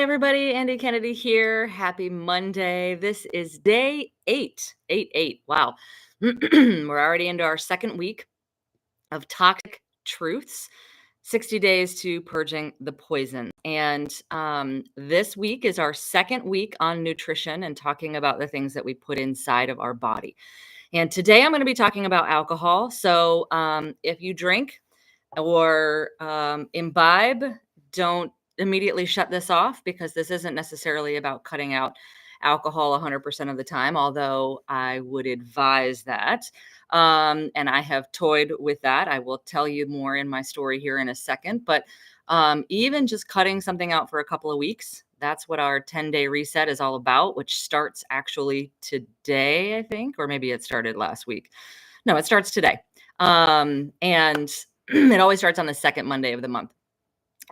everybody, Andy Kennedy here. Happy Monday. This is day 8. Wow. We're already into our second week of Toxic Truths, 60 days to purging the poison. And this week is our second week on nutrition and talking about the things that we put inside of our body. And today I'm going to be talking about alcohol. So if you drink or imbibe, don't immediately shut this off, because this isn't necessarily about cutting out alcohol 100% of the time, although I would advise that. And I have toyed with that. I will tell you more in my story here in a second. But even just cutting something out for a couple of weeks, that's what our 10-day reset is all about, which starts actually today, I think, or maybe it started last week. No, it starts today. And it always starts on the second Monday of the month.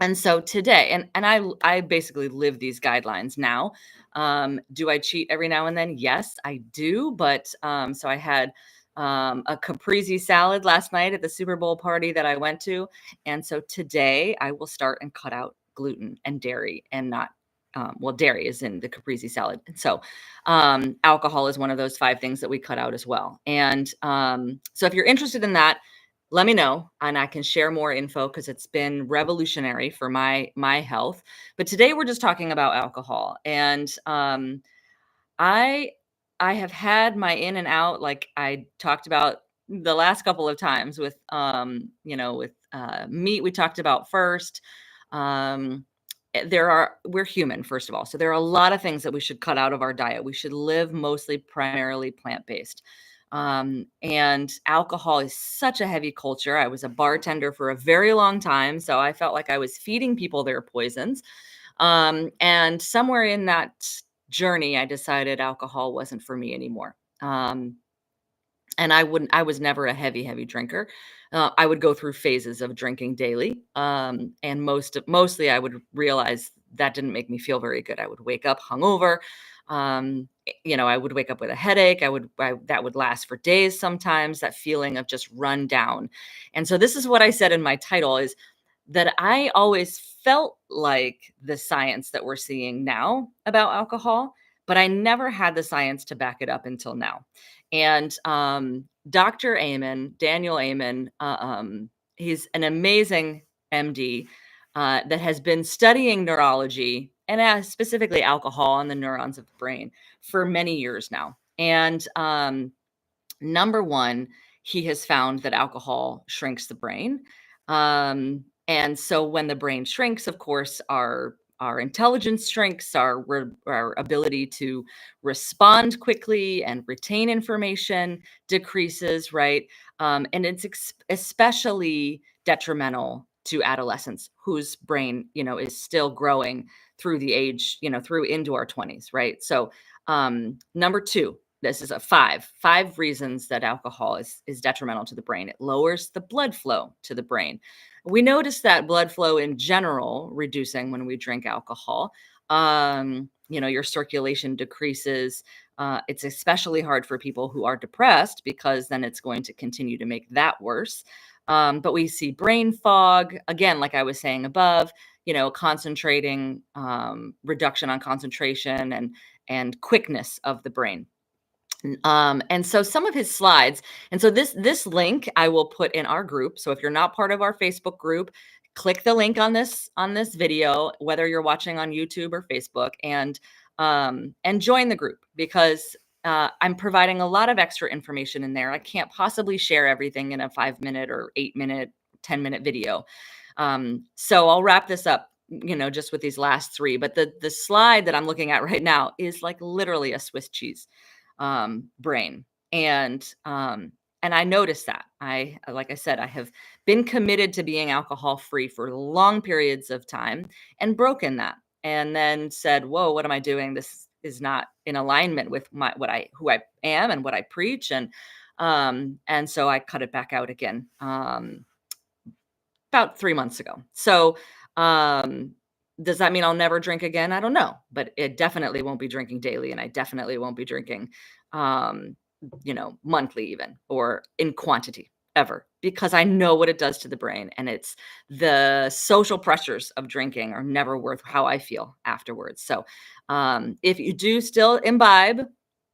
And so today, and I basically live these guidelines now. Do I cheat every now and then? Yes, I do. But so I had a caprese salad last night at the Super Bowl party that I went to. And so today I will start and cut out gluten and dairy, and not, well, dairy is in the caprese salad. And so alcohol is one of those 5 things that we cut out as well. And so if you're interested in that, let me know and I can share more info, because it's been revolutionary for my health. But today we're just talking about alcohol. And I have had my in and out, like I talked about the last couple of times with with meat we talked about first. We're human, first of all. So there are a lot of things that we should cut out of our diet. We should live mostly primarily plant-based. And alcohol is such a heavy culture. I was a bartender for a very long time, so I felt like I was feeding people their poisons. And somewhere in that journey, I decided alcohol wasn't for me anymore. And I was never a heavy drinker. I would go through phases of drinking daily. And mostly I would realize that didn't make me feel very good. I would wake up hungover. I would wake up with a headache. That would last for days sometimes, that feeling of just run down. And so this is what I said in my title, is that I always felt like the science that we're seeing now about alcohol, but I never had the science to back it up until now. And Dr. Daniel Amen, he's an amazing MD that has been studying neurology and specifically alcohol and the neurons of the brain for many years now. And number one, he has found that alcohol shrinks the brain. And so when the brain shrinks, of course, our intelligence shrinks, our ability to respond quickly and retain information decreases, right? And it's especially detrimental to adolescents whose brain, is still growing through the age, through into our 20s, right? So number two, this is a five reasons that alcohol is detrimental to the brain. It lowers the blood flow to the brain. We notice that blood flow in general reducing when we drink alcohol. Your circulation decreases. It's especially hard for people who are depressed, because then it's going to continue to make that worse. But we see brain fog, again, like I was saying above, concentrating, reduction on concentration and quickness of the brain. And so some of his slides, and so this link I will put in our group. So if you're not part of our Facebook group, click the link on this video, whether you're watching on YouTube or Facebook, and join the group, because I'm providing a lot of extra information in there. I can't possibly share everything in a 5-minute or 8-minute, 10-minute video. So I'll wrap this up, just with these last 3. But the slide that I'm looking at right now is like literally a Swiss cheese brain. And I noticed that. Like I said, I have been committed to being alcohol free for long periods of time, and broken that, and then said, whoa, what am I doing? This is not in alignment with who I am and what I preach. And so I cut it back out again, about 3 months ago. So, does that mean I'll never drink again? I don't know, but it definitely won't be drinking daily, and I definitely won't be drinking, monthly even, or in quantity, ever, because I know what it does to the brain, and it's the social pressures of drinking are never worth how I feel afterwards. So, if you do still imbibe,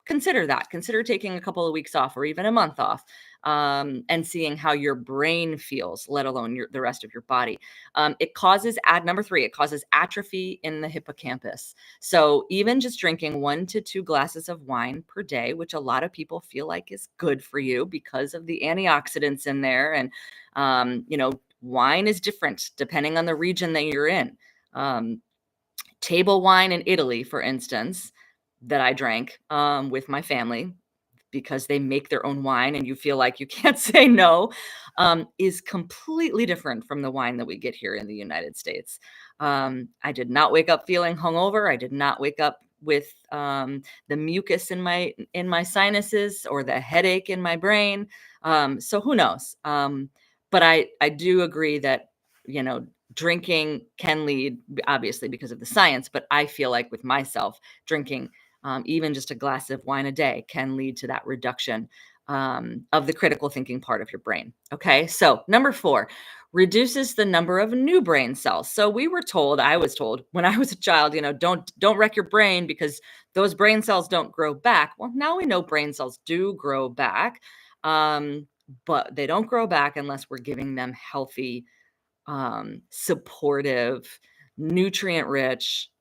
consider that. Consider taking a couple of weeks off or even a month off, and seeing how your brain feels, let alone the rest of your body. It causes, number three, it causes atrophy in the hippocampus. So even just drinking 1 to 2 glasses of wine per day, which a lot of people feel like is good for you because of the antioxidants in there. And, wine is different depending on the region that you're in. Um, Table wine in Italy, for instance, that I drank with my family, because they make their own wine and you feel like you can't say no, is completely different from the wine that we get here in the United States. I did not wake up feeling hungover. I did not wake up with the mucus in my sinuses or the headache in my brain. So who knows? But I do agree that, you know, drinking can lead, obviously because of the science, but I feel like with myself, drinking even just a glass of wine a day can lead to that reduction of the critical thinking part of your brain. Okay, so number four, reduces the number of new brain cells. So I was told when I was a child, don't wreck your brain because those brain cells don't grow back. Well, now we know brain cells do grow back, but they don't grow back unless we're giving them healthy, supportive, nutrient rich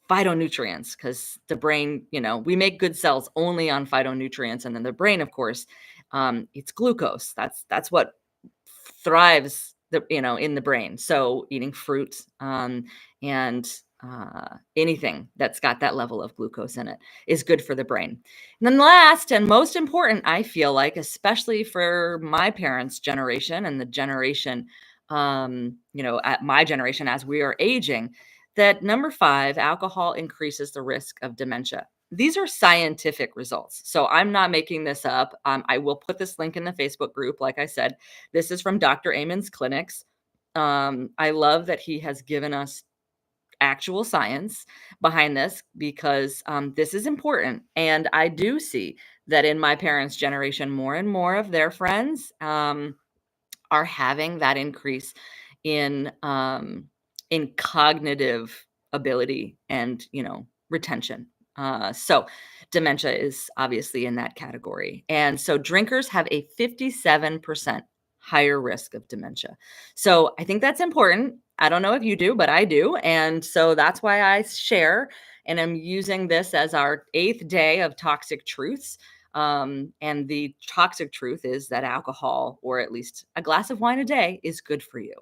phytonutrients, because the brain, we make good cells only on phytonutrients. And then the brain, of course, it's glucose. That's what thrives in the brain. So eating fruit, and anything that's got that level of glucose in it is good for the brain. And then last and most important, I feel like, especially for my parents' generation and the generation, at my generation as we are aging, that number five, alcohol increases the risk of dementia. These are scientific results. So I'm not making this up. I will put this link in the Facebook group. Like I said, this is from Dr. Amon's clinics. I love that he has given us actual science behind this, because this is important. And I do see that in my parents' generation, more and more of their friends are having that increase in cognitive ability and retention. So dementia is obviously in that category, and so drinkers have a 57% higher risk of dementia. So I think that's important. I don't know if you do, but I do, and so that's why I share. And I'm using this as our 8th day of toxic truths. And the toxic truth is that alcohol, or at least a glass of wine a day, is good for you.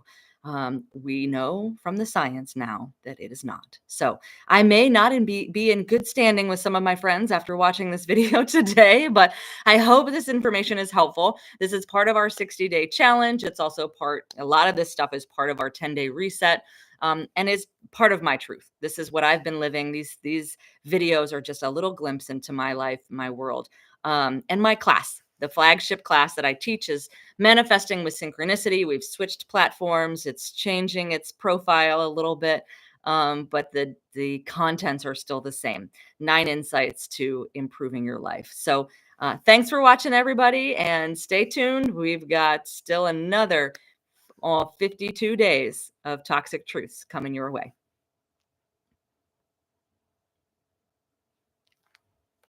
We know from the science now that it is not. So I may not be in good standing with some of my friends after watching this video today, but I hope this information is helpful. This is part of our 60-day challenge. It's also a lot of this stuff is part of our 10-day reset. And is part of my truth. This is what I've been living. These videos are just a little glimpse into my life, my world, and my class. The flagship class that I teach is Manifesting with Synchronicity. We've switched platforms. It's changing its profile a little bit, but the contents are still the same. 9 insights to improving your life. So thanks for watching, everybody, and stay tuned. We've got still another all 52 days of toxic truths coming your way.